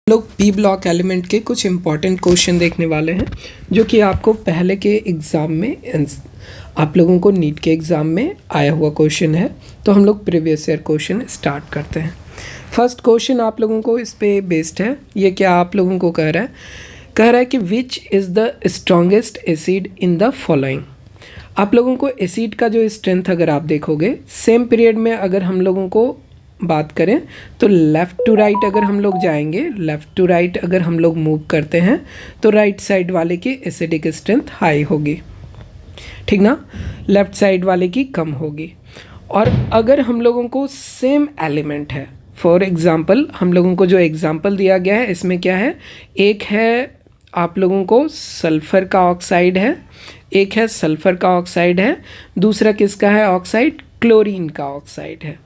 लोग P block element के कुछ इंपॉर्टेंट क्वेश्चन देखने वाले हैं जो कि आपको पहले के एग्ज़ाम में आप लोगों को नीट के एग्ज़ाम में आया हुआ क्वेश्चन है। तो हम लोग प्रीवियस ईयर क्वेश्चन स्टार्ट करते हैं। फर्स्ट क्वेश्चन आप लोगों को इस पे बेस्ड है। ये क्या आप लोगों को कह रहा है कि which is the strongest acid in the following. आप लोगों को एसिड का जो स्ट्रेंथ अगर आप देखोगे सेम पीरियड में अगर हम लोगों को बात करें तो लेफ़्ट टू राइट अगर हम लोग जाएंगे, लेफ़्ट टू राइट अगर हम लोग मूव करते हैं तो राइट साइड वाले की एसिडिक स्ट्रेंथ हाई होगी, ठीक ना, लेफ़्ट साइड वाले की कम होगी। और अगर हम लोगों को सेम एलिमेंट है, फॉर एग्ज़ाम्पल हम लोगों को जो एग्ज़ाम्पल दिया गया है इसमें क्या है, एक है आप लोगों को सल्फ़र का ऑक्साइड है, एक है सल्फ़र का ऑक्साइड है, दूसरा किसका है ऑक्साइड, क्लोरीन का ऑक्साइड है।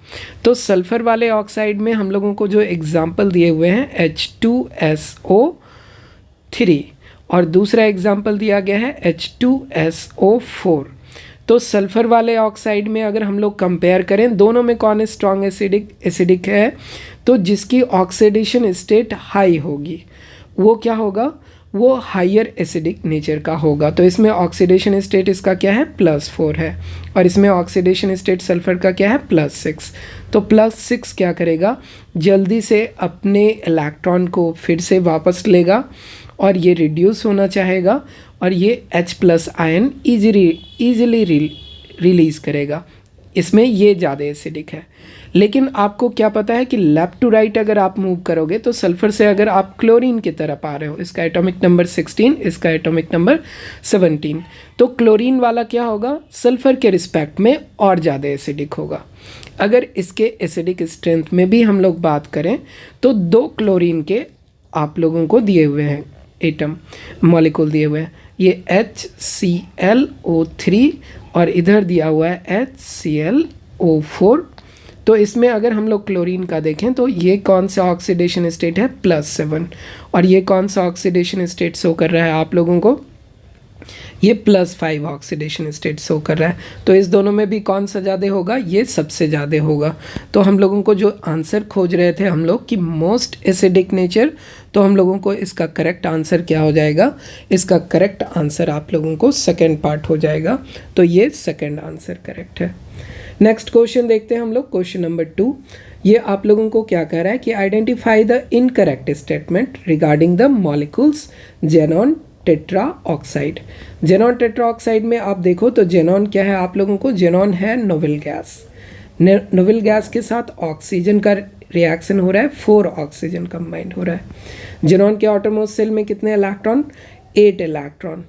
तो सल्फ़र वाले ऑक्साइड में हम लोगों को जो एग्ज़ाम्पल दिए हुए हैं H2SO3 और दूसरा एग्ज़ाम्पल दिया गया है H2SO4। तो सल्फ़र वाले ऑक्साइड में अगर हम लोग कंपेयर करें दोनों में कौन स्ट्रॉन्ग एसिडिक है, तो जिसकी ऑक्सीडेशन स्टेट हाई होगी वो क्या होगा, वो हायर एसिडिक नेचर का होगा। तो इसमें ऑक्सीडेशन स्टेट इसका क्या है +4 है और इसमें ऑक्सीडेशन स्टेट सल्फ़र का क्या है +6। तो +6 क्या करेगा, जल्दी से अपने इलेक्ट्रॉन को फिर से वापस लेगा और ये रिड्यूस होना चाहेगा और ये H+ आयन ईजिली रिलीज़ करेगा। इसमें ये ज़्यादा एसिडिक है। लेकिन आपको क्या पता है कि लेफ़्ट टू राइट अगर आप मूव करोगे तो सल्फ़र से अगर आप क्लोरीन की तरफ आ रहे हो, इसका एटॉमिक नंबर 16, इसका एटॉमिक नंबर 17, तो क्लोरीन वाला क्या होगा, सल्फ़र के रिस्पेक्ट में और ज़्यादा एसिडिक होगा। अगर इसके एसिडिक स्ट्रेंथ में भी हम लोग बात करें तो 2 क्लोरीन के आप लोगों को दिए हुए हैं एटम मॉलिक्यूल दिए हुए हैं, ये HClO3 और इधर दिया हुआ है HClO4। तो इसमें अगर हम लोग क्लोरीन का देखें तो ये कौन सा ऑक्सीडेशन स्टेट है +7 और ये कौन सा ऑक्सीडेशन स्टेट शो कर रहा है आप लोगों को, ये +5 ऑक्सीडेशन स्टेट शो कर रहा है। तो इस दोनों में भी कौन सा ज़्यादा होगा, ये सबसे ज़्यादा होगा। तो हम लोगों को जो आंसर खोज रहे थे हम लोग कि मोस्ट एसिडिक नेचर, तो हम लोगों को इसका करेक्ट आंसर क्या हो जाएगा, इसका करेक्ट आंसर आप लोगों को सेकेंड पार्ट हो जाएगा। तो ये सेकेंड आंसर करेक्ट है। नेक्स्ट क्वेश्चन देखते हैं हम लोग, क्वेश्चन नंबर 2। ये आप लोगों को क्या कह रहा है कि identify the incorrect statement regarding the molecules xenon tetra oxide. Xenon tetra oxide में आप देखो तो जेनॉन क्या है आप लोगों को, जेनॉन है नोवेल गैस। नोवेल गैस के साथ ऑक्सीजन का रिएक्शन हो रहा है, 4 ऑक्सीजन कंबाइंड हो रहा है। जेनॉन के आउटरमोस्ट सेल में कितने इलेक्ट्रॉन, 8 इलेक्ट्रॉन।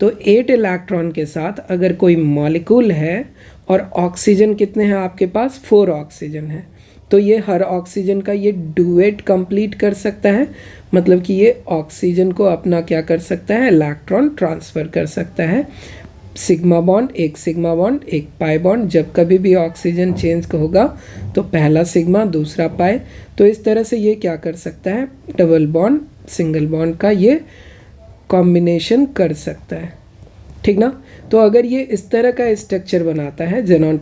तो 8 इलेक्ट्रॉन के साथ अगर कोई मॉलिक्यूल है और ऑक्सीजन कितने हैं आपके पास, 4 ऑक्सीजन है, तो ये हर ऑक्सीजन का ये डुएट कंप्लीट कर सकता है, मतलब कि ये ऑक्सीजन को अपना क्या कर सकता है, इलेक्ट्रॉन ट्रांसफ़र कर सकता है। सिग्मा बॉन्ड, एक सिग्मा बॉन्ड, एक पाई बॉन्ड, जब कभी भी ऑक्सीजन चेंज होगा तो पहला सिग्मा दूसरा पाई, तो इस तरह से ये क्या कर सकता है, डबल बॉन्ड सिंगल बॉन्ड का ये कॉम्बिनेशन कर सकता है, ठीक ना। तो अगर ये इस तरह का स्ट्रक्चर बनाता है जेनॉन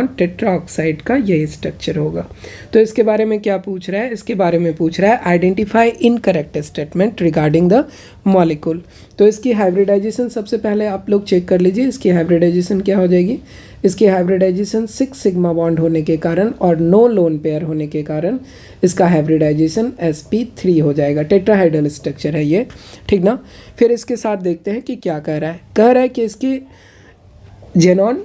टेट्रा ऑक्साइड का यही स्ट्रक्चर होगा। तो इसके बारे में क्या पूछ रहा है, इसके बारे में पूछ रहा है identify incorrect statement regarding the molecule. तो इसकी हाइब्रिडाइजेशन सबसे पहले आप लोग चेक कर लीजिए, इसकी हाइब्रिडाइजेशन क्या हो जाएगी, इसकी हाइब्रिडाइजेशन 6 सिग्मा बॉन्ड होने के कारण और नो लोन पेयर होने के कारण इसका हाइब्रिडाइजेशन sp3 हो जाएगा। टेट्राहाइड्रल स्ट्रक्चर है ये, ठीक ना। फिर इसके साथ देखते हैं कि क्या कह रहा है कि इसकी xenon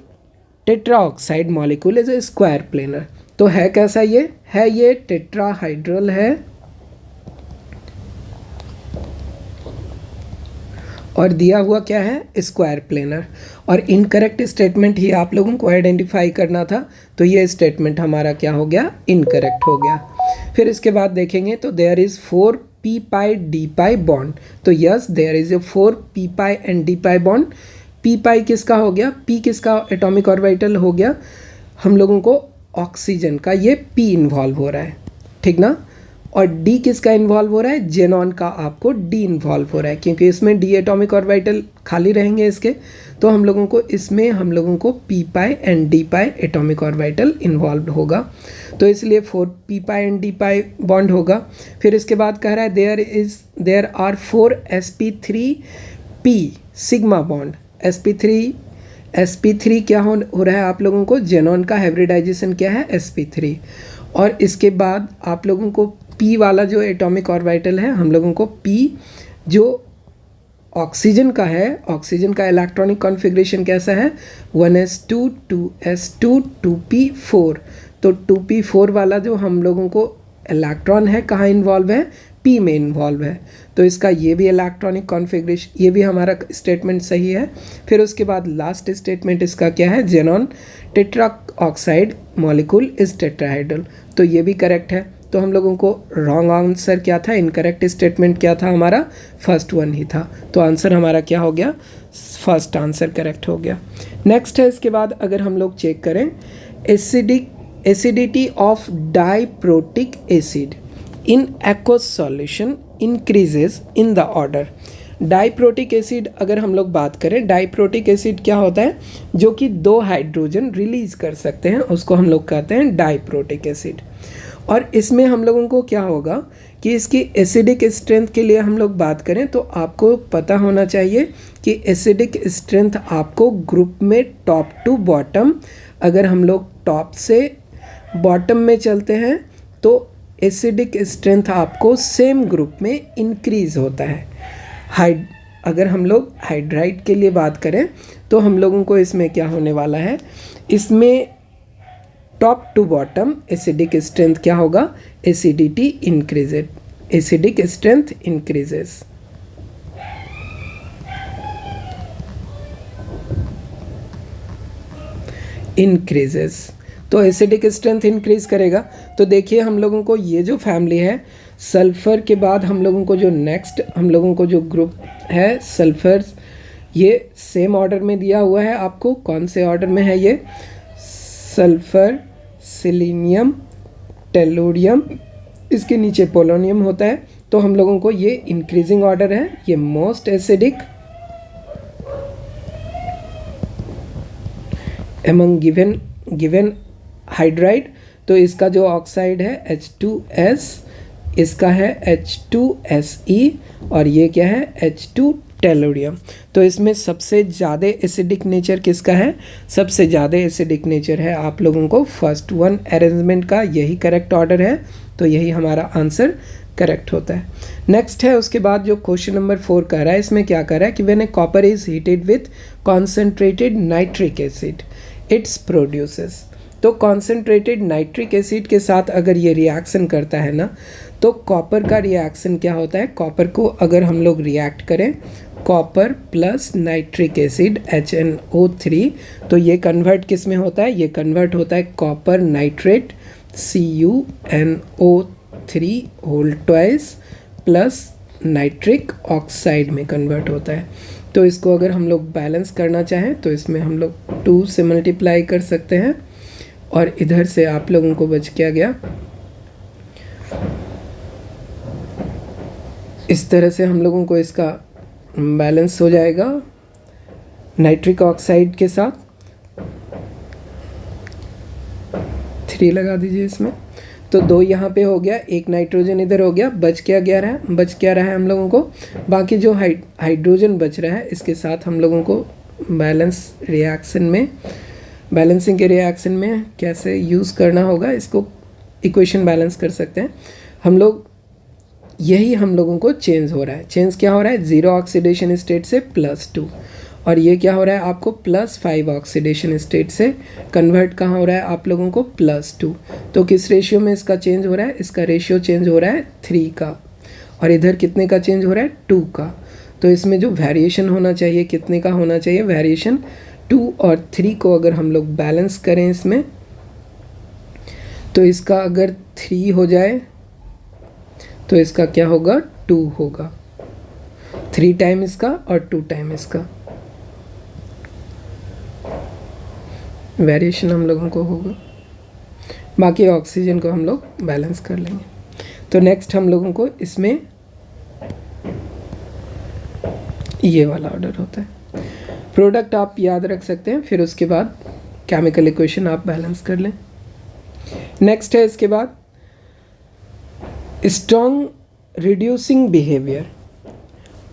tetra oxide molecule is a square planar. तो है कैसा, ये टेट्राहाइड्रल है और दिया हुआ क्या है, स्क्वायर प्लेनर। और इनकरेक्ट स्टेटमेंट ही आप लोगों को आइडेंटिफाई करना था, तो ये स्टेटमेंट हमारा क्या हो गया, इनकरेक्ट हो गया। फिर इसके बाद देखेंगे तो there is 4 p pi d pi bond. तो yes there is a 4 p pi and d pi bond. p pi किसका हो गया, p किसका एटॉमिक ऑर्बिटल हो गया, हम लोगों को ऑक्सीजन का ये p इन्वॉल्व हो रहा है, ठीक ना। और D किसका इन्वॉल्व हो रहा है, जेनॉन का आपको D इन्वॉल्व हो रहा है, क्योंकि इसमें D एटॉमिक ऑर्बिटल खाली रहेंगे इसके, तो हम लोगों को P pi and D pi atomic orbital involve होगा। तो इसलिए 4p pi and d pi bond होगा। फिर इसके बाद कह रहा है there are 4 sp3p sigma bond. sp3 क्या हो रहा है आप लोगों को, जेनॉन का हाइब्रिडाइजेशन क्या है sp3। और इसके बाद आप लोगों को p वाला जो एटॉमिक ऑर्बिटल है हम लोगों को p जो ऑक्सीजन का है, ऑक्सीजन का इलेक्ट्रॉनिक कॉन्फ़िगरेशन कैसा है 1s2 2s2 2p4। तो 2p4 वाला जो हम लोगों को इलेक्ट्रॉन है कहाँ इन्वॉल्व है, p में इन्वॉल्व है। तो इसका ये भी इलेक्ट्रॉनिक कॉन्फ़िगरेशन, ये भी हमारा स्टेटमेंट सही है। फिर उसके बाद लास्ट स्टेटमेंट इसका क्या है, xenon tetra oxide molecule is tetrahedral. तो ये भी करेक्ट है। तो हम लोगों को रॉन्ग आंसर क्या था, इनकरेक्ट स्टेटमेंट क्या था हमारा, फर्स्ट वन ही था। तो आंसर हमारा क्या हो गया, फर्स्ट आंसर करेक्ट हो गया। नेक्स्ट है इसके बाद अगर हम लोग चेक करें acidity of diprotic acid in aqueous solution increases in the order. Diprotic acid अगर हम लोग बात करें, डाइप्रोटिक एसिड क्या होता है, जो कि 2 हाइड्रोजन रिलीज कर सकते हैं, उसको हम लोग कहते हैं डाइप्रोटिक एसिड। और इसमें हम लोगों को क्या होगा कि इसकी एसिडिक स्ट्रेंथ के लिए हम लोग बात करें तो आपको पता होना चाहिए कि एसिडिक स्ट्रेंथ आपको ग्रुप में टॉप टू बॉटम, अगर हम लोग टॉप से बॉटम में चलते हैं तो एसिडिक स्ट्रेंथ आपको सेम ग्रुप में इंक्रीज़ होता है। अगर हम लोग हाइड्राइड के लिए बात करें तो हम लोगों को इसमें क्या होने वाला है, इसमें top to bottom acidic strength क्या होगा, acidity increased, acidic strength increases. तो एसिडिक स्ट्रेंथ इंक्रीज करेगा। तो देखिए हम लोगों को ये जो फैमिली है सल्फ़र के बाद हम लोगों को जो नेक्स्ट हम लोगों को जो ग्रुप है सल्फ़र्स, ये सेम ऑर्डर में दिया हुआ है आपको। कौन से ऑर्डर में है ये, सल्फ़र, सेलेनियम, टेलुरियम, इसके नीचे पोलोनियम होता है। तो हम लोगों को ये इंक्रीजिंग ऑर्डर है, ये most acidic among given hydride. तो इसका जो ऑक्साइड है H2S, इसका है H2Se और ये क्या है H2 टेलुरियम। तो इसमें सबसे ज़्यादा एसिडिक नेचर किसका है, सबसे ज़्यादा एसिडिक नेचर है आप लोगों को फर्स्ट वन अरेंजमेंट का, यही करेक्ट ऑर्डर है। तो यही हमारा आंसर करेक्ट होता है। नेक्स्ट है उसके बाद जो क्वेश्चन नंबर 4 कह रहा है, इसमें क्या कह रहा है कि when A copper is heated with concentrated nitric acid it's produces. तो कॉन्सेंट्रेटेड नाइट्रिक एसिड के साथ अगर ये रिएक्शन करता है ना, तो कॉपर का रिएक्शन क्या होता है, कॉपर को अगर हम लोग रिएक्ट करें copper plus nitric acid HNO3, तो ये कन्वर्ट किस में होता है, ये कन्वर्ट होता है copper nitrate CuNO3 whole twice plus nitric oxide में कन्वर्ट होता है। तो इसको अगर हम लोग बैलेंस करना चाहें तो इसमें हम लोग 2 से मल्टीप्लाई कर सकते हैं और इधर से आप लोगों को बच क्या गया, इस तरह से हम लोगों को इसका बैलेंस हो जाएगा नाइट्रिक ऑक्साइड के साथ। 3 लगा दीजिए इसमें, तो 2 यहाँ पे हो गया, 1 नाइट्रोजन इधर हो गया, बच क्या रहा है हम लोगों को, बाकी जो हाइड्रोजन बच रहा है इसके साथ हम लोगों को बैलेंसिंग के रिएक्शन में कैसे यूज़ करना होगा, इसको इक्वेशन बैलेंस कर सकते हैं हम लोग। यही हम लोगों को चेंज हो रहा है, चेंज क्या हो रहा है, 0 ऑक्सीडेशन स्टेट से +2, और ये क्या हो रहा है आपको +5 ऑक्सीडेशन स्टेट से कन्वर्ट कहाँ हो रहा है आप लोगों को +2। तो किस रेशियो में इसका चेंज हो रहा है, इसका रेशियो चेंज हो रहा है 3 का, और इधर कितने का चेंज हो रहा है 2 का। तो इसमें जो वेरिएशन होना चाहिए कितने का होना चाहिए, वेरिएशन 2 और 3 को अगर हम लोग बैलेंस करें इसमें, तो इसका अगर 3 हो जाए तो इसका क्या होगा 2 होगा, 3 टाइम इसका और 2 टाइम इसका वेरिएशन हम लोगों को होगा। बाकी ऑक्सीजन को हम लोग बैलेंस कर लेंगे। तो नेक्स्ट हम लोगों को इसमें ये वाला ऑर्डर होता है। प्रोडक्ट आप याद रख सकते हैं, फिर उसके बाद केमिकल इक्वेशन आप बैलेंस कर लें। नेक्स्ट है इसके बाद स्ट्रॉन्ग रिड्यूसिंग बिहेवियर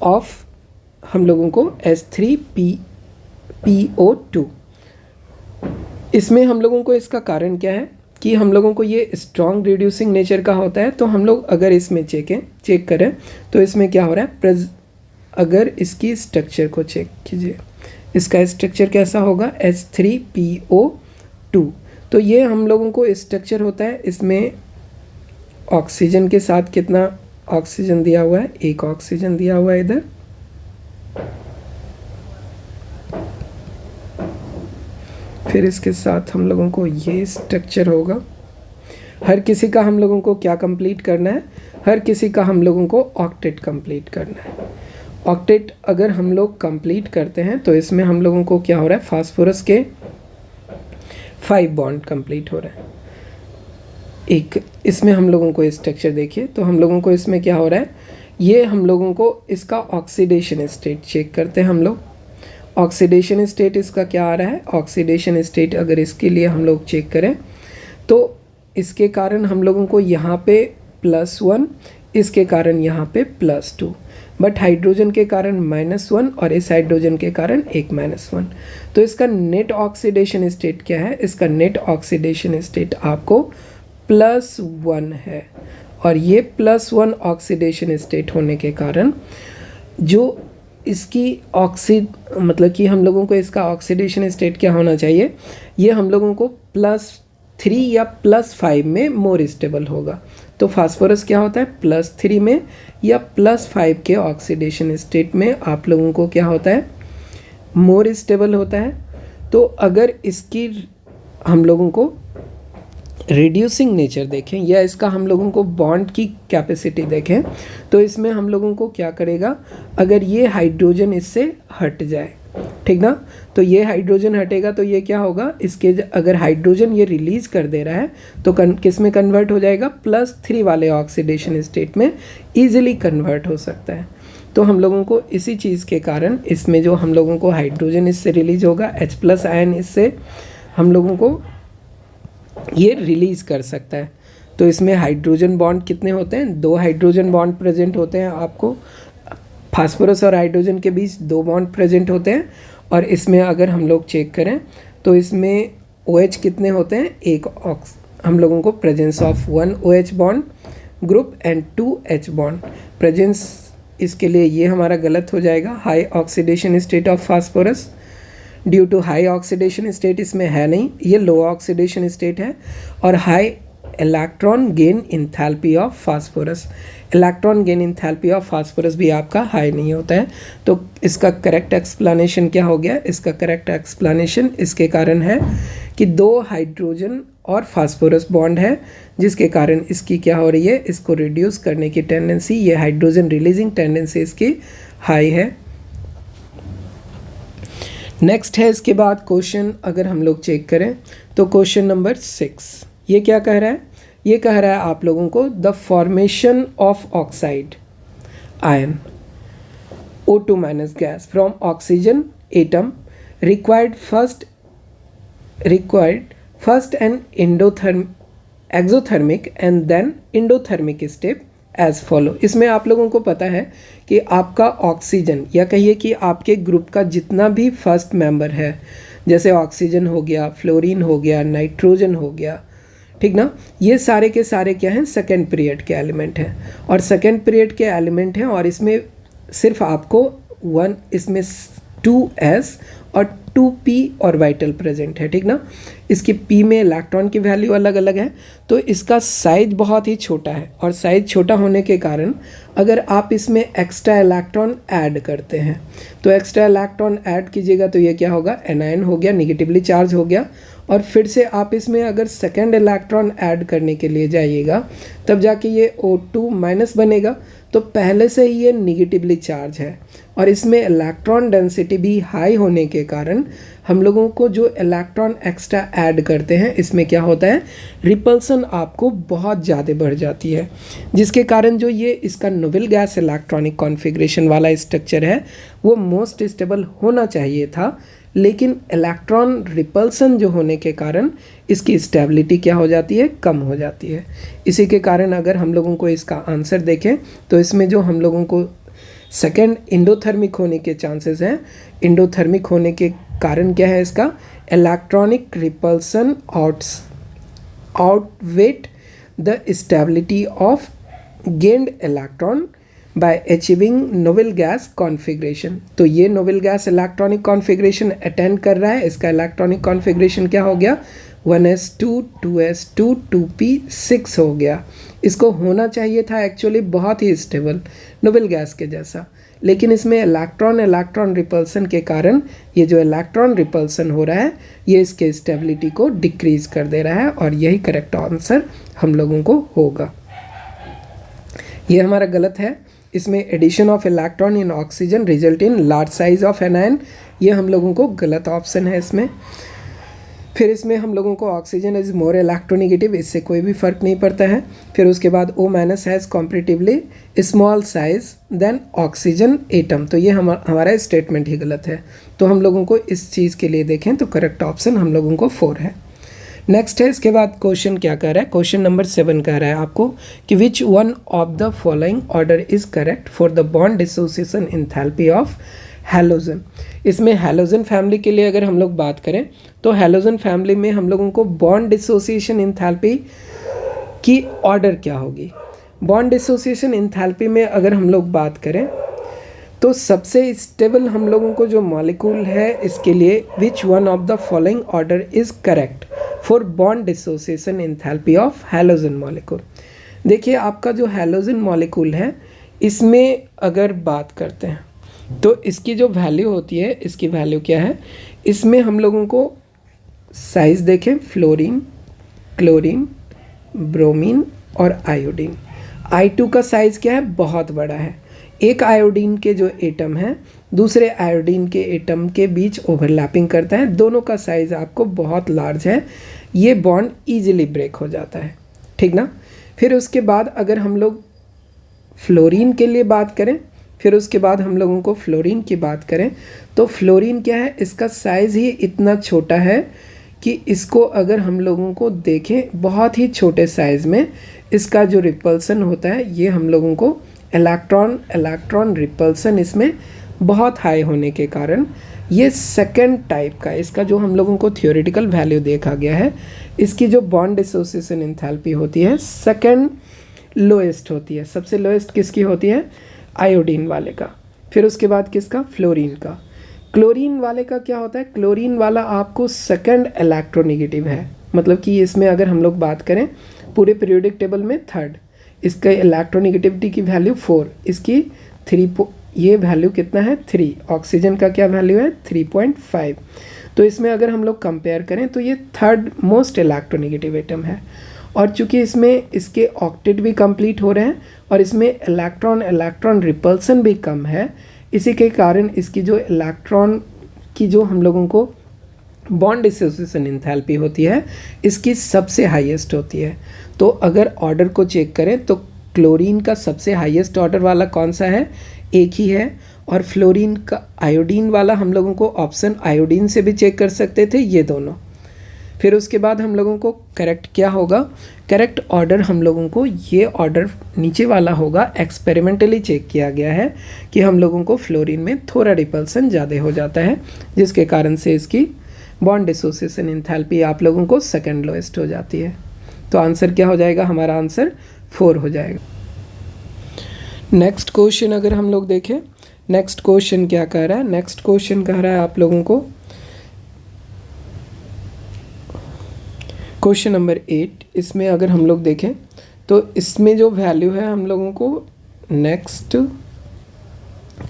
ऑफ हम लोगों को H3PO2। इसमें हम लोगों को इसका कारण क्या है कि हम लोगों को ये स्ट्रॉन्ग रिड्यूसिंग नेचर का होता है। तो हम लोग अगर इसमें चेक करें तो इसमें क्या हो रहा है, अगर इसकी स्ट्रक्चर को चेक कीजिए, इसका स्ट्रक्चर कैसा होगा, H3PO2। तो ये हम लोगों को स्ट्रक्चर होता है, इसमें ऑक्सीजन के साथ कितना ऑक्सीजन दिया हुआ है, एक ऑक्सीजन दिया हुआ है इधर, फिर इसके साथ हम लोगों को ये स्ट्रक्चर होगा। हर किसी का हम लोगों को क्या कंप्लीट करना है, हर किसी का हम लोगों को ऑक्टेट कंप्लीट करना है। ऑक्टेट अगर हम लोग कंप्लीट करते हैं तो इसमें हम लोगों को क्या हो रहा है, फास्फोरस के 5 बॉन्ड कंप्लीट हो रहे हैं। एक इसमें हम लोगों को स्ट्रक्चर देखिए, तो हम लोगों को इसमें क्या हो रहा है, ये हम लोगों को इसका ऑक्सीडेशन स्टेट चेक करते हैं हम लोग। ऑक्सीडेशन स्टेट इसका क्या आ रहा है, ऑक्सीडेशन स्टेट अगर इसके लिए हम लोग चेक करें तो इसके कारण हम लोगों को यहाँ पे +1, इसके कारण यहाँ पे +2, बट हाइड्रोजन के कारण -1 और इस हाइड्रोजन के कारण एक -1। तो इसका नेट ऑक्सीडेशन स्टेट क्या है, इसका नेट ऑक्सीडेशन स्टेट आपको +1 है। और ये +1 ऑक्सीडेशन स्टेट होने के कारण जो इसकी मतलब कि हम लोगों को इसका ऑक्सीडेशन स्टेट क्या होना चाहिए, ये हम लोगों को +3 या +5 में मोर स्टेबल होगा। तो फास्फोरस क्या होता है, +3 में या +5 के ऑक्सीडेशन स्टेट में आप लोगों को क्या होता है, मोर स्टेबल होता है। तो अगर इसकी हम लोगों को रिड्यूसिंग नेचर देखें या इसका हम लोगों को बॉन्ड की कैपेसिटी देखें तो इसमें हम लोगों को क्या करेगा, अगर ये हाइड्रोजन इससे हट जाए, ठीक ना, तो ये हाइड्रोजन हटेगा तो ये क्या होगा, इसके अगर हाइड्रोजन ये रिलीज़ कर दे रहा है तो किस में कन्वर्ट हो जाएगा, +3 वाले ऑक्सीडेशन स्टेट में ईजिली कन्वर्ट हो सकता है। तो हम लोगों को इसी चीज़ के कारण इसमें जो हम लोगों को हाइड्रोजन इससे रिलीज होगा, H+ आयन इससे हम लोगों को ये रिलीज़ कर सकता है। तो इसमें हाइड्रोजन बॉन्ड कितने होते हैं, 2 हाइड्रोजन बॉन्ड प्रेजेंट होते हैं, आपको फास्फोरस और हाइड्रोजन के बीच 2 बॉन्ड प्रेजेंट होते हैं। और इसमें अगर हम लोग चेक करें तो इसमें OH कितने होते हैं, एक हम लोगों को presence of 1 OH bond group and 2 H bond presence, इसके लिए ये हमारा गलत हो जाएगा, high oxidation state of phosphorus due to high oxidation state इसमें है नहीं, ये लो ऑक्सीडेशन स्टेट है। और high electron gain enthalpy of phosphorus, electron gain enthalpy of phosphorus भी आपका हाई नहीं होता है। तो इसका करेक्ट एक्सप्लेनेशन क्या हो गया, इसका करेक्ट एक्सप्लेनेशन इसके कारण है कि 2 हाइड्रोजन और फास्फोरस बॉन्ड है जिसके कारण इसकी क्या हो रही है, इसको रिड्यूस करने की टेंडेंसी, ये हाइड्रोजन रिलीजिंग टेंडेंसी इसकी हाई है। नेक्स्ट है इसके बाद क्वेश्चन अगर हम लोग चेक करें तो क्वेश्चन नंबर 6 ये क्या कह रहा है, ये कह रहा है आप लोगों को the formation of oxide ion O2- gas from oxygen atom required first an exothermic and then endothermic step as follow. इसमें आप लोगों को पता है कि आपका ऑक्सीजन या कहिए कि आपके ग्रुप का जितना भी फर्स्ट मेंबर है, जैसे ऑक्सीजन हो गया, फ्लोरीन हो गया, नाइट्रोजन हो गया, ठीक ना, ये सारे के सारे क्या हैं, सेकेंड पीरियड के एलिमेंट हैं। और सेकेंड पीरियड के एलिमेंट हैं और इसमें सिर्फ आपको इसमें 2s और 2p ऑर्बिटल प्रेजेंट है, ठीक ना। इसकी p में इलेक्ट्रॉन की वैल्यू अलग अलग है, तो इसका साइज बहुत ही छोटा है। और साइज छोटा होने के कारण अगर आप इसमें एक्स्ट्रा इलेक्ट्रॉन ऐड करते हैं तो एक्स्ट्रा इलेक्ट्रॉन ऐड कीजिएगा तो ये क्या होगा, एनायन हो गया, निगेटिवली चार्ज हो गया। और फिर से आप इसमें अगर सेकेंड इलेक्ट्रॉन ऐड करने के लिए जाइएगा तब जाके ये O2 माइनस बनेगा। तो पहले से ही ये निगेटिवली चार्ज है और इसमें इलेक्ट्रॉन डेंसिटी भी हाई होने के कारण हम लोगों को जो इलेक्ट्रॉन एक्स्ट्रा ऐड करते हैं इसमें क्या होता है, रिपल्सन आपको बहुत ज़्यादा बढ़ जाती है, जिसके कारण जो ये इसका नोबेल गैस इलेक्ट्रॉनिक कॉन्फ़िगरेशन वाला स्ट्रक्चर है वो मोस्ट स्टेबल होना चाहिए था, लेकिन इलेक्ट्रॉन रिपल्सन जो होने के कारण इसकी स्टेबिलिटी क्या हो जाती है, कम हो जाती है। इसी के कारण अगर हम लोगों को इसका आंसर देखें तो इसमें जो हम लोगों को सेकेंड इंडोथर्मिक होने के चांसेस हैं, इंडोथर्मिक होने के कारण क्या है, इसका electronic repulsion outweigh the stability of gained electron by achieving noble gas configuration. तो ये noble gas electronic configuration attend कर रहा है, इसका इलेक्ट्रॉनिक कॉन्फ़िगरेशन क्या हो गया, 1s2 2s2 2p6 हो गया। इसको होना चाहिए था एक्चुअली बहुत ही स्टेबल नोबेल गैस के जैसा, लेकिन इसमें इलेक्ट्रॉन रिपल्सन के कारण ये जो इलेक्ट्रॉन रिपल्सन हो रहा है ये इसके स्टेबिलिटी को डिक्रीज़ कर दे रहा है और यही करेक्ट आंसर हम लोगों को होगा। ये हमारा गलत है। इसमें addition of electron in oxygen result in large size of anion, ये हम लोगों को गलत ऑप्शन है इसमें। फिर इसमें हम लोगों को ऑक्सीजन इज़ मोर इलेक्ट्रोनेगेटिव, इससे कोई भी फ़र्क नहीं पड़ता है। फिर उसके बाद O- has comparatively small size than oxygen atom, तो ये हमारा स्टेटमेंट ही गलत है। तो हम लोगों को इस चीज़ के लिए देखें तो करेक्ट ऑप्शन हम लोगों को 4 है। नेक्स्ट है, इसके बाद क्वेश्चन क्या कह रहा है, क्वेश्चन नंबर 7 कह रहा है आपको कि which one of the following order is correct for the bond dissociation enthalpy of halogen. इसमें हैलोजन फैमिली के लिए अगर हम लोग बात करें तो हैलोजन फैमिली में हम लोगों को बॉन्ड डिसोसिएशन एंथैल्पी की ऑर्डर क्या होगी। बॉन्ड डिसोसिएशन एंथैल्पी में अगर हम लोग बात करें तो सबसे स्टेबल हम लोगों को जो मॉलिक्यूल है इसके लिए which one of the following order is correct for bond dissociation enthalpy of halogen molecule. देखिए आपका जो हैलोजन मॉलिक्यूल है इसमें अगर बात करते हैं तो इसकी जो वैल्यू होती है, इसकी वैल्यू क्या है, इसमें हम लोगों को साइज़ देखें, फ्लोरीन, क्लोरीन, ब्रोमीन और आयोडीन। I2 का साइज़ क्या है, बहुत बड़ा है। एक आयोडीन के जो एटम है दूसरे आयोडीन के एटम के बीच ओवरलैपिंग करता है, दोनों का साइज़ आपको बहुत लार्ज है, ये बॉन्ड ईजिली ब्रेक हो जाता है, ठीक ना। फिर उसके बाद अगर हम लोग फ्लोरीन के लिए बात करें, फिर उसके बाद हम लोगों को फ्लोरीन की बात करें तो फ्लोरीन क्या है, इसका साइज़ ही इतना छोटा है कि इसको अगर हम लोगों को देखें बहुत ही छोटे साइज़ में इसका जो रिपल्सन होता है ये हम लोगों को इलेक्ट्रॉन रिपल्सन इसमें बहुत हाई होने के कारण ये सेकंड टाइप का, इसका जो हम लोगों को थियोरेटिकल वैल्यू देखा गया है, इसकी जो बॉन्ड डिसोसिएशन एंथैल्पी होती है सेकंड लोएस्ट होती है। सबसे लोएस्ट किसकी होती है, आयोडीन वाले का। फिर उसके बाद किसका, फ्लोरीन का। क्लोरीन वाले का क्या होता है, क्लोरीन वाला आपको सेकंड इलेक्ट्रोनेगेटिव है, मतलब कि इसमें अगर हम लोग बात करें पूरे पीरियोडिक टेबल में थर्ड, इसका इलेक्ट्रोनेगेटिविटी की वैल्यू 4, इसकी 3, ये वैल्यू कितना है 3, ऑक्सीजन का क्या वैल्यू है 3.5। तो इसमें अगर हम लोग कंपेयर करें तो ये थर्ड मोस्ट इलेक्ट्रोनेगेटिव एटम है, और चूंकि इसमें इसके ऑक्टेट भी कंप्लीट हो रहे हैं और इसमें इलेक्ट्रॉन रिपल्सन भी कम है, इसी के कारण इसकी जो इलेक्ट्रॉन की जो हम लोगों को बॉन्ड डिसोसिएशन एंथैल्पी होती है इसकी सबसे हाईएस्ट होती है। तो अगर ऑर्डर को चेक करें तो क्लोरीन का सबसे हाईएस्ट ऑर्डर वाला कौन सा है, एक ही है, और फ्लोरीन का आयोडीन वाला हम लोगों को ऑप्शन आयोडीन से भी चेक कर सकते थे, ये दोनों। फिर उसके बाद हम लोगों को करेक्ट क्या होगा, करेक्ट ऑर्डर हम लोगों को ये ऑर्डर नीचे वाला होगा, एक्सपेरिमेंटली चेक किया गया है कि हम लोगों को फ्लोरीन में थोड़ा रिपल्सन ज़्यादा हो जाता है, जिसके कारण से इसकी बॉन्ड डिसोसिएशन एंथैल्पी आप लोगों को सेकंड लोएस्ट हो जाती है। तो आंसर क्या हो जाएगा, हमारा आंसर 4 हो जाएगा। नेक्स्ट क्वेश्चन अगर हम लोग देखें, नेक्स्ट क्वेश्चन क्या कह रहा है, नेक्स्ट क्वेश्चन कह रहा है आप लोगों को क्वेश्चन नंबर 8। इसमें अगर हम लोग देखें तो इसमें जो वैल्यू है हम लोगों को, नेक्स्ट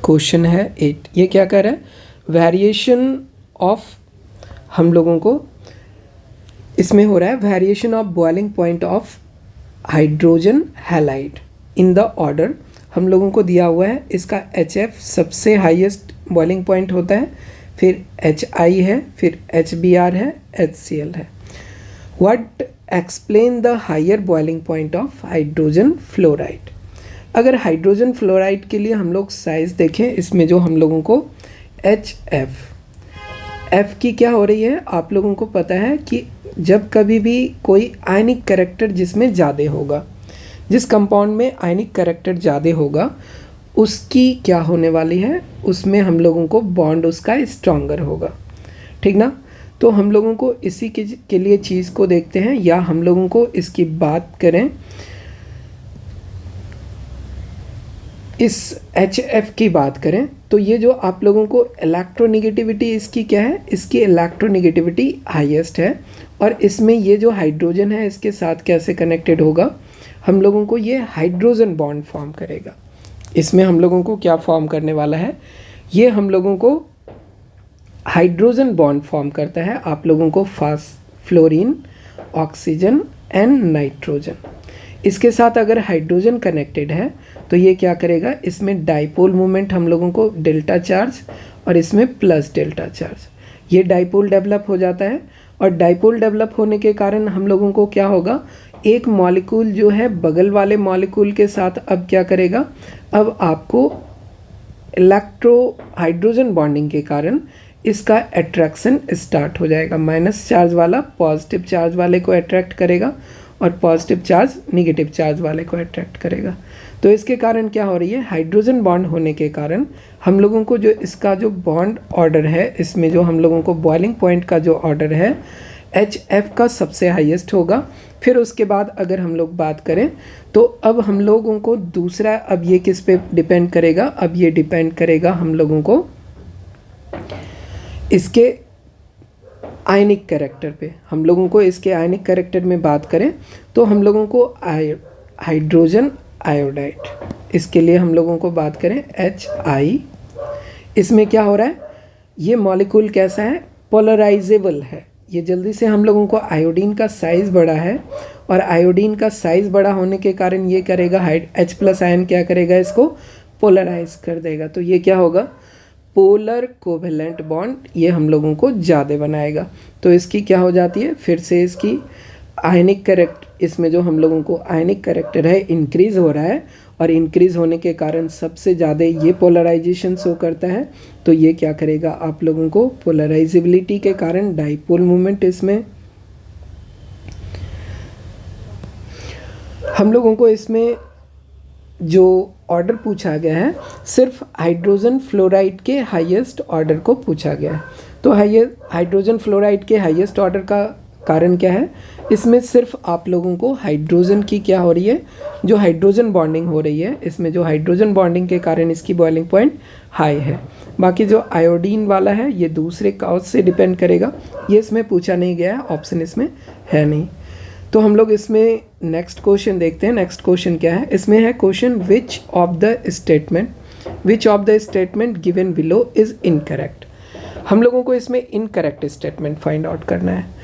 क्वेश्चन है 8, ये क्या कह रहा है, वेरिएशन ऑफ, हम लोगों को इसमें हो रहा है variation of boiling point of hydrogen halide in the order, हम लोगों को दिया हुआ है इसका HF सबसे हाईएस्ट बॉइलिंग पॉइंट होता है, फिर HI है, फिर HBr है, HCl है। What explain the higher boiling point of hydrogen fluoride. अगर हाइड्रोजन फ्लोराइड के लिए हम लोग साइज देखें, इसमें जो हम लोगों को F की क्या हो रही है, आप लोगों को पता है कि जब कभी भी कोई आयनिक कैरेक्टर जिसमें ज़्यादा होगा, जिस कंपाउंड में आयनिक कैरेक्टर ज़्यादा होगा उसकी क्या होने वाली है, उसमें हम लोगों को बॉन्ड उसका स्ट्रॉन्गर होगा, ठीक ना। तो हम लोगों को इसी के लिए चीज़ को देखते हैं, या हम लोगों को इसकी बात करें, इस HF की बात करें तो ये जो आप लोगों को इलेक्ट्रोनेगेटिविटी इसकी क्या है, इसकी इलेक्ट्रोनेगेटिविटी हाईएस्ट है, और इसमें ये जो हाइड्रोजन है इसके साथ कैसे कनेक्टेड होगा, हम लोगों को ये हाइड्रोजन बॉन्ड फॉर्म करेगा। इसमें हम लोगों को क्या फॉर्म करने वाला है, ये हम लोगों को हाइड्रोजन बॉन्ड फॉर्म करता है आप लोगों को फ्लोरीन, ऑक्सीजन एंड नाइट्रोजन। इसके साथ अगर हाइड्रोजन कनेक्टेड है तो ये क्या करेगा, इसमें डाइपोल मोमेंट हम लोगों को डेल्टा चार्ज और इसमें प्लस डेल्टा चार्ज, ये डाइपोल डेवलप हो जाता है। और डाइपोल डेवलप होने के कारण हम लोगों को क्या होगा, एक मॉलिक्यूल जो है बगल वाले मॉलिक्यूल के साथ अब क्या करेगा, अब आपको हाइड्रोजन बॉन्डिंग के कारण इसका अट्रैक्शन स्टार्ट हो जाएगा। माइनस चार्ज वाला पॉजिटिव चार्ज वाले को अट्रैक्ट करेगा और पॉजिटिव चार्ज निगेटिव चार्ज वाले को अट्रैक्ट करेगा। तो इसके कारण क्या हो रही है, हाइड्रोजन बॉन्ड होने के कारण हम लोगों को जो इसका जो बॉन्ड ऑर्डर है, इसमें जो हम लोगों को बॉइलिंग पॉइंट का जो ऑर्डर है HF का सबसे हाईएस्ट होगा। फिर उसके बाद अगर हम लोग बात करें तो अब हम लोगों को दूसरा, अब ये किस पे डिपेंड करेगा, अब ये डिपेंड करेगा हम लोगों को इसके आयनिक कैरेक्टर पे। हम लोगों को इसके आयनिक कैरेक्टर में बात करें तो हम लोगों को हाइड्रोजन आयोडाइड, इसके लिए हम लोगों को बात करें HI, इसमें क्या हो रहा है, ये मॉलिक्यूल कैसा है, पोलराइजेबल है। ये जल्दी से हम लोगों को आयोडीन का साइज़ बड़ा है, और आयोडीन का साइज़ बड़ा होने के कारण ये करेगा H+ आयन क्या करेगा, इसको पोलराइज कर देगा। तो ये क्या होगा, पोलर कोवेलेंट बॉन्ड ये हम लोगों को ज़्यादा बनाएगा। तो इसकी क्या हो जाती है, फिर से इसकी आयनिक करेक्ट, इसमें जो हम लोगों को आयनिक करेक्टर है इंक्रीज़ हो रहा है, और इंक्रीज़ होने के कारण सबसे ज़्यादा ये पोलराइजेशन शो करता है। तो ये क्या करेगा, आप लोगों को पोलराइजेबिलिटी के कारण डाइपोल मोमेंट, इसमें हम लोगों को इसमें जो ऑर्डर पूछा गया है सिर्फ हाइड्रोजन फ्लोराइड के हाईएस्ट ऑर्डर को पूछा गया है। तो हाइड्रोजन फ्लोराइड के हाईएस्ट ऑर्डर का कारण क्या है, इसमें सिर्फ आप लोगों को हाइड्रोजन की क्या हो रही है, जो हाइड्रोजन बॉन्डिंग हो रही है, इसमें जो हाइड्रोजन बॉन्डिंग के कारण इसकी बॉइलिंग पॉइंट हाई है। बाकी जो आयोडीन वाला है ये दूसरे कॉज से डिपेंड करेगा, ये इसमें पूछा नहीं गया है, ऑप्शन इसमें है नहीं। तो हम लोग इसमें नेक्स्ट क्वेश्चन देखते हैं। नेक्स्ट क्वेश्चन क्या है, इसमें है question which of the statement given below is incorrect. हम लोगों को इसमें इनकरेक्ट स्टेटमेंट फाइंड आउट करना है।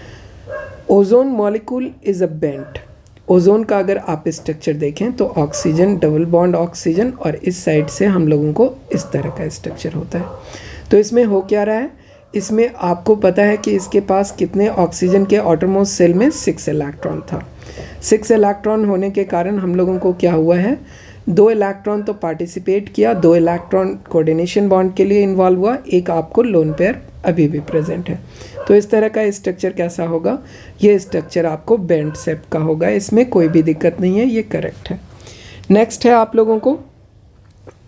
Ozone molecule is a bent. Ozone का अगर आप स्ट्रक्चर देखें तो ऑक्सीजन, डबल बॉन्ड ऑक्सीजन, और इस साइड से हम लोगों को इस तरह का स्ट्रक्चर होता है। तो इसमें हो क्या रहा है, इसमें आपको पता है कि इसके पास कितने ऑक्सीजन के आउटरमोस्ट सेल में 6 इलेक्ट्रॉन था। 6 इलेक्ट्रॉन होने के कारण हम लोगों को क्या हुआ है, 2 इलेक्ट्रॉन तो पार्टिसिपेट किया, 2 इलेक्ट्रॉन कोऑर्डिनेशन बॉन्ड के लिए इन्वॉल्व हुआ, एक आपको लोन पेयर अभी भी प्रेजेंट है। तो इस तरह का स्ट्रक्चर कैसा होगा, ये स्ट्रक्चर आपको बेंट शेप का होगा, इसमें कोई भी दिक्कत नहीं है, ये करेक्ट है। नेक्स्ट है आप लोगों को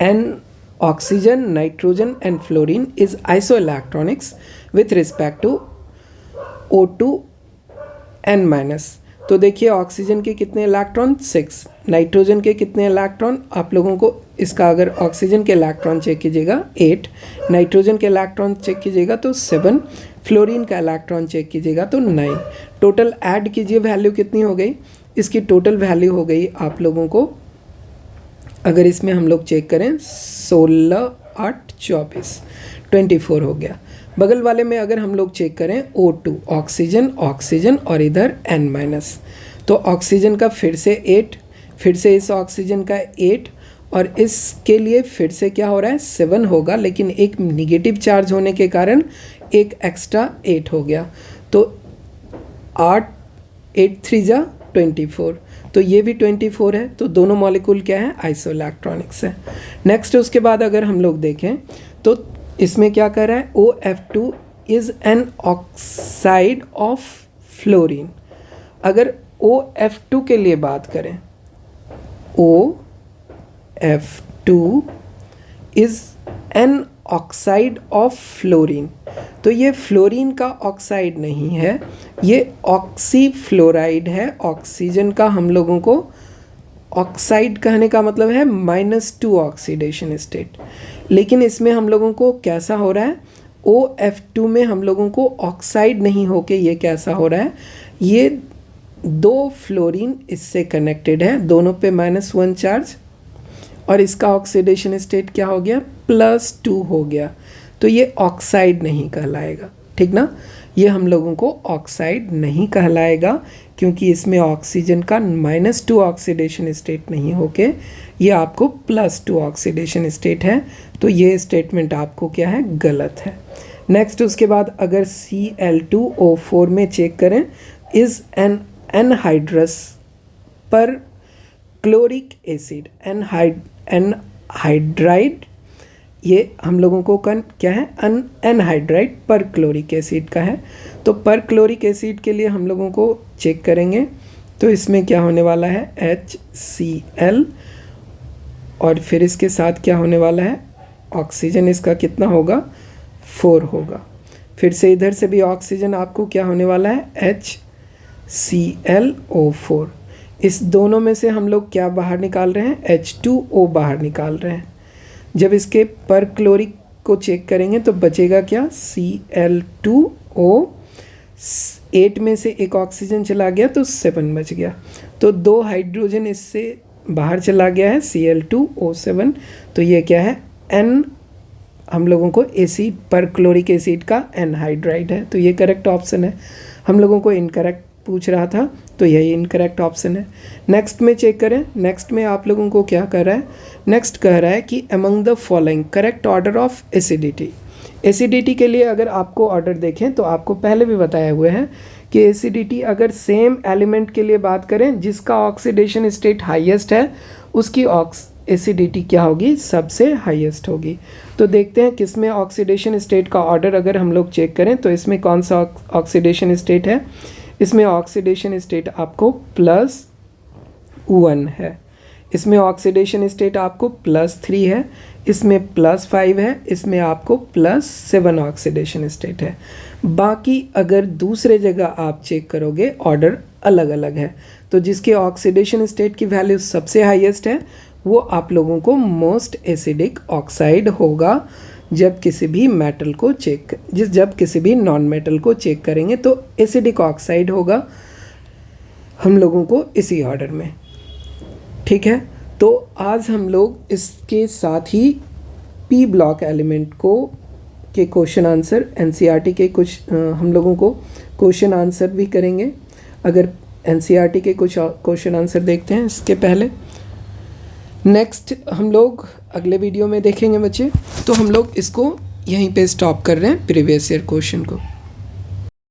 an oxygen, nitrogen and fluorine is isoelectronics with respect to O2n-। तो देखिए ऑक्सीजन के कितने इलेक्ट्रॉन, 6, नाइट्रोजन के कितने इलेक्ट्रॉन, आप लोगों को इसका अगर ऑक्सीजन के इलेक्ट्रॉन चेक कीजिएगा 8, नाइट्रोजन के इलेक्ट्रॉन चेक कीजिएगा तो 7, फ्लोरीन का इलेक्ट्रॉन चेक कीजिएगा तो 9। टोटल ऐड कीजिए, वैल्यू कितनी हो गई, इसकी टोटल वैल्यू हो गई आप लोगों को, अगर इसमें हम लोग चेक करें 16, 8, 24, 24 हो गया। बगल वाले में अगर हम लोग चेक करें O2 ऑक्सीजन, ऑक्सीजन और इधर N-, तो ऑक्सीजन का फिर से 8, फिर से इस ऑक्सीजन का 8, और इसके लिए फिर से क्या हो रहा है 7 होगा, लेकिन एक निगेटिव चार्ज होने के कारण एक एक्स्ट्रा 8 हो गया। तो 8 8 3 जा 24, तो ये भी 24 है। तो दोनों मॉलिक्यूल क्या है, आइसोइलेक्ट्रॉनिक्स है। नेक्स्ट उसके बाद अगर हम लोग देखें तो इसमें क्या कर रहा है, OF2 is an oxide of fluorine. अगर OF2 के लिए बात करें, OF2 is an oxide of fluorine, तो ये फ्लोरीन का ऑक्साइड नहीं है, ये ऑक्सीफ्लोराइड है। ऑक्सीजन का हम लोगों को ऑक्साइड कहने का मतलब है -2 ऑक्सीडेशन स्टेट, लेकिन इसमें हम लोगों को कैसा हो रहा है, OF2 में हम लोगों को ऑक्साइड नहीं होके ये कैसा हो रहा है, ये 2 फ्लोरीन इससे कनेक्टेड है, दोनों पे -1 चार्ज, और इसका ऑक्सीडेशन स्टेट क्या हो गया, +2 हो गया। तो ये ऑक्साइड नहीं कहलाएगा, ठीक ना, ये हम लोगों को ऑक्साइड नहीं कहलाएगा, क्योंकि इसमें ऑक्सीजन का -2 ऑक्सीडेशन स्टेट नहीं होके ये आपको +2 ऑक्सीडेशन स्टेट है। तो ये स्टेटमेंट आपको क्या है, गलत है। नेक्स्ट उसके बाद अगर Cl2O4 में चेक करें, इज़ एन एनहाइड्रस पर क्लोरिक एसिड, एनहाइड्राइड, ये हम लोगों को क्या है, एनहाइड्राइड पर क्लोरिक एसिड का है। तो पर क्लोरिक एसिड के लिए हम लोगों को चेक करेंगे, तो इसमें क्या होने वाला है, HCl, और फिर इसके साथ क्या होने वाला है, ऑक्सीजन इसका कितना होगा, 4 होगा। फिर से इधर से भी ऑक्सीजन आपको क्या होने वाला है, HClO4। इस दोनों में से हम लोग क्या बाहर निकाल रहे हैं, H2O बाहर निकाल रहे हैं। जब इसके पर क्लोरिक को चेक करेंगे तो बचेगा क्या, Cl2O, 8 में से एक ऑक्सीजन चला गया तो 7 बच गया, तो 2 हाइड्रोजन इससे बाहर चला गया है, Cl2O7। तो ये क्या है, N हम लोगों को एसिड, पर क्लोरिक एसिड का एनहाइड्राइड है, तो ये करेक्ट ऑप्शन है। हम लोगों को इनकरेक्ट पूछ रहा था, तो यही इनकरेक्ट ऑप्शन है। नेक्स्ट में चेक करें, नेक्स्ट में आप लोगों को क्या कर रहा है, नेक्स्ट कह रहा है कि among the following correct order of acidity. Acidity के लिए अगर आपको ऑर्डर देखें तो आपको पहले भी बताए हुए हैं कि एसिडिटी अगर सेम एलिमेंट के लिए बात करें जिसका ऑक्सीडेशन स्टेट हाईएस्ट है, उसकी एसिडिटी क्या होगी, सबसे हाईएस्ट होगी। तो देखते हैं किस में ऑक्सीडेशन स्टेट का ऑर्डर अगर हम लोग चेक करें तो इसमें कौन सा ऑक्सीडेशन स्टेट है, इसमें ऑक्सीडेशन स्टेट आपको +1 है, इसमें ऑक्सीडेशन स्टेट आपको +3 है, इसमें +5 है, इसमें आपको +7 ऑक्सीडेशन स्टेट है। बाकी अगर दूसरे जगह आप चेक करोगे ऑर्डर अलग अलग है, तो जिसके ऑक्सीडेशन स्टेट की वैल्यू सबसे हाईएस्ट है वो आप लोगों को मोस्ट एसिडिक ऑक्साइड होगा। जब किसी भी मेटल को जब किसी भी नॉन मेटल को चेक करेंगे तो एसिडिक ऑक्साइड होगा हम लोगों को इसी ऑर्डर में, ठीक है। तो आज हम लोग इसके साथ ही पी ब्लॉक एलिमेंट के क्वेश्चन आंसर, एनसीईआरटी के कुछ हम लोगों को क्वेश्चन आंसर भी करेंगे। अगर एनसीईआरटी के कुछ क्वेश्चन आंसर देखते हैं इसके पहले, नेक्स्ट हम लोग अगले वीडियो में देखेंगे बच्चे। तो हम लोग इसको यहीं पे स्टॉप कर रहे हैं प्रीवियस ईयर क्वेश्चन को।